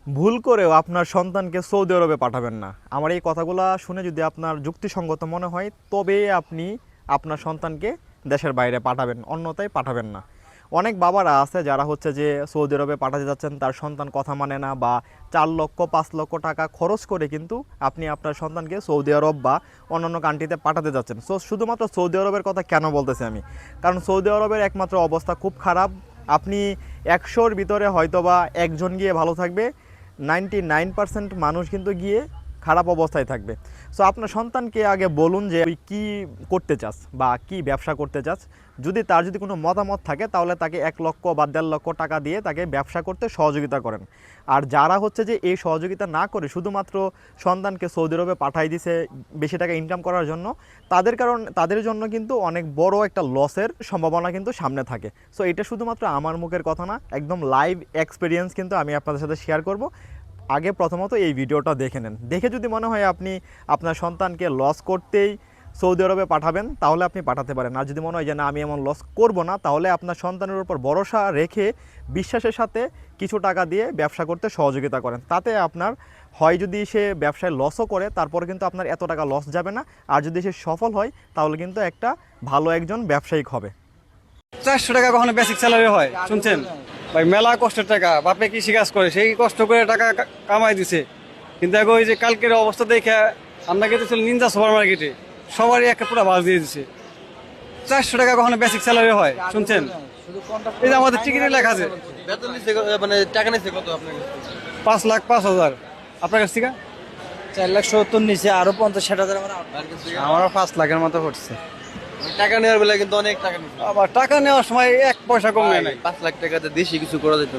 ভুল করেও আপনার সন্তানকে সৌদি আরবে পাঠাবেন না। আমার এই কথাগুলো শুনে যদি আপনার যুক্তিসঙ্গত মনে হয় তবে আপনি আপনার সন্তানকে দেশের বাইরে পাঠাবেন, অন্যথায় পাঠাবেন না। অনেক বাবারা আছে যারা হচ্ছে যে সৌদি আরবে পাঠাতে যাচ্ছেন, তার সন্তান কথা মানে না, বা 4 লক্ষ 5 লক্ষ টাকা খরচ করে কিন্তু আপনি আপনার সন্তানকে সৌদি আরব বা অন্যান্য কান্ট্রিতে পাঠাতে যাচ্ছেন। সো শুধুমাত্র সৌদি আরবের কথা কেন বলতেছি আমি, কারণ সৌদি আরবের একমাত্র অবস্থা খুব খারাপ। আপনি 100-র ভিতরে হয়তোবা একজন গিয়ে ভালো থাকবে, 99% মানুষ কিন্তু গিয়ে খারাপ অবস্থায় থাকবে। সো আপনার সন্তানকে আগে বলুন যে তুই কী করতে চাস বা কি ব্যবসা করতে চাস। যদি তার যদি কোনো মতামত থাকে তাহলে তাকে 1 লক্ষ বা 1.5 লক্ষ টাকা দিয়ে তাকে ব্যবসা করতে সহযোগিতা করেন। আর যারা হচ্ছে যে এই সহযোগিতা না করে শুধুমাত্র সন্তানকে সৌদি আরবে পাঠাই দিছে বেশি টাকা ইনকাম করার জন্য, তাদের জন্য কিন্তু অনেক বড় একটা লসের সম্ভাবনা কিন্তু সামনে থাকে। সো এটা শুধুমাত্র আমার মুখের কথা না, একদম লাইভ এক্সপিরিয়েন্স কিন্তু আমি আপনাদের সাথে শেয়ার করব। আগে প্রথমত এই ভিডিওটা দেখে নেন, দেখে যদি মনে হয় আপনি আপনার সন্তানকে লস করতেই সৌদি আরবে পাঠাবেন তাহলে আপনি পাঠাতে পারেন। আর যদি মনে হয় যে না আমি এমন লস করব না, তাহলে আপনার সন্তানের উপর ভরসা রেখে বিশ্বাসের সাথে কিছু টাকা দিয়ে ব্যবসা করতে সহযোগিতা করেন। তাতে আপনার হয় যদি সে ব্যবসায় লসও করে তারপরে কিন্তু আপনার এত টাকা লস যাবে না, আর যদি সে সফল হয় তাহলে কিন্তু একটা ভালো একজন ব্যবসায়িক হবে। 400 টাকা কখনো বেসিক স্যালারি হয় শুনছেন ভাই? মেলা কষ্টের টাকা, বাপে কৃষি কাজ করে সেই কষ্ট করে টাকা কামাই দিছে, কিন্তু এখন ওই যে কালকের অবস্থা দেখে আমরা গেছিল নিনজা সুপার মার্কেটে, সবারই একটা পুরো বাস দিয়ে দিছে। 400 টাকা কখনো বেসিক স্যালারি হয় শুনছেন? এই যে আমাদের টিকিটে লেখা আছে মানে টাকা নিচ্ছে কত আপনার কাছে? 5,05,000। আপনার কাছ থেকে 4,70,000 নিচে, আরো 50-60,000 আমারও 5 লাখের মতো পড়ছে। টাকা নেওয়ার বেলা কিন্তু অনেক টাকা নিচ্ছে। আবার টাকা নেওয়ার সময় 1 পয়সা কম নেয় নাই। 5 লাখ টাকাতে দেশি কিছু করা যেত।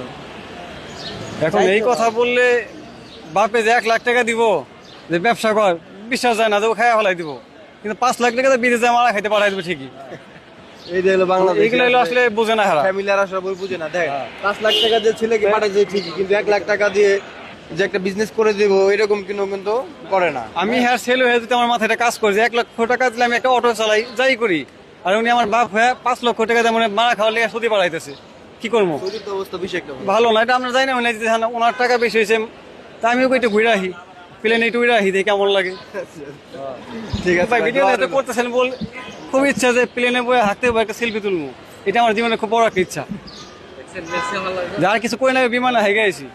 এখন এই কথা বললে বাপে যে 1 লাখ টাকা দিব যে ব্যবসা কর, বিশ্বাস যায় না যে ও খায়া ফেলাই দিব, কিন্তু 5 লাখ টাকা বিদেশে মারা খাইতে পাঠাই দেবো ঠিকই। এই যে হলো বাংলাদেশ, এগুলো হলো আসলে বোঝে না হারা। ফ্যামিলিরা সবাই বুঝে না। দেখ 5 লাখ টাকা যে ছেলেকে পাঠাইছে ঠিকই, কিন্তু 1 লাখ টাকা দিয়ে যে একটা বিজনেস করে দেবো এরকম কিন্তু করে না। আমি হ্যাঁ ছেলে হয়ে যদি আমার মাথায় একটা কাজ করি যে 1 লক্ষ টাকা দিলে আমি একটা অটো চালাই, যাই করি, আর উনি আমার বাপ হয়ে 5 লক্ষ টাকা দিয়ে মানে মারা খাওয়ার লেগে সত্যি পাঠাইতেছে, কি করবো? শরীর তো অবস্থা বেশি একটা ভালো না, এটা আমরা জানি না। মানে ওনার টাকা বেশি হয়েছে, তা আমিও একটু ঘুরে আহি, প্লেনে একটু ঘুরে আহি, দেখি কেমন লাগে। ঠিক আছে ভাই ভিডিও এটা করতেছেন বল, খুব ইচ্ছা যে প্লেনে বয়ে হাঁটতে হবে, একটা সেলফি তুলবো। এটা আমার জীবনে খুব বড় একটা ইচ্ছা। যার কিছু করে না বিমানে হাই গেছি।